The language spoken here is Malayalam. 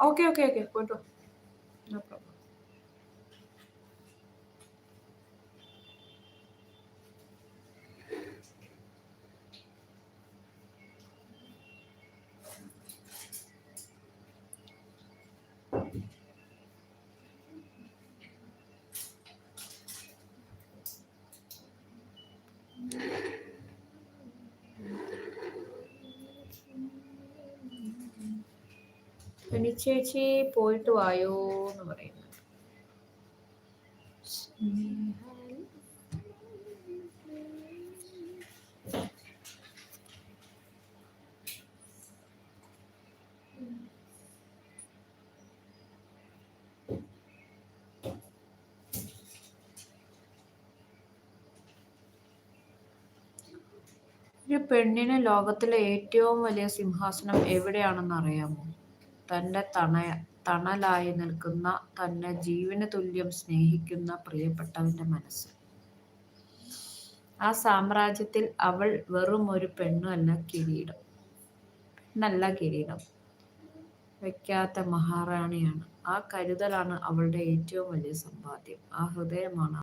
ഓക്കെ ഓക്കെ ഓക്കെ പോയിട്ടോ. No problem. ചേച്ചി പോയിട്ട് വായോ എന്ന് പറയുന്നു. ഒരു പെണ്ണിന് ലോകത്തിലെ ഏറ്റവും വലിയ സിംഹാസനം എവിടെയാണെന്ന് അറിയാമോ? തൻ്റെ തണലായി നിൽക്കുന്ന, തന്നെ ജീവന് തുല്യം സ്നേഹിക്കുന്ന പ്രിയപ്പെട്ടവന്റെ മനസ്സ്. ആ സാമ്രാജ്യത്തിൽ അവൾ വെറും ഒരു പെണ്ണല്ല കിരീടം വയ്ക്കാത്ത മഹാറാണിയാണ്. ആ കരുതലാണ് അവളുടെ ഏറ്റവും വലിയ സമ്പാദ്യം. ആ ഹൃദയമാണ്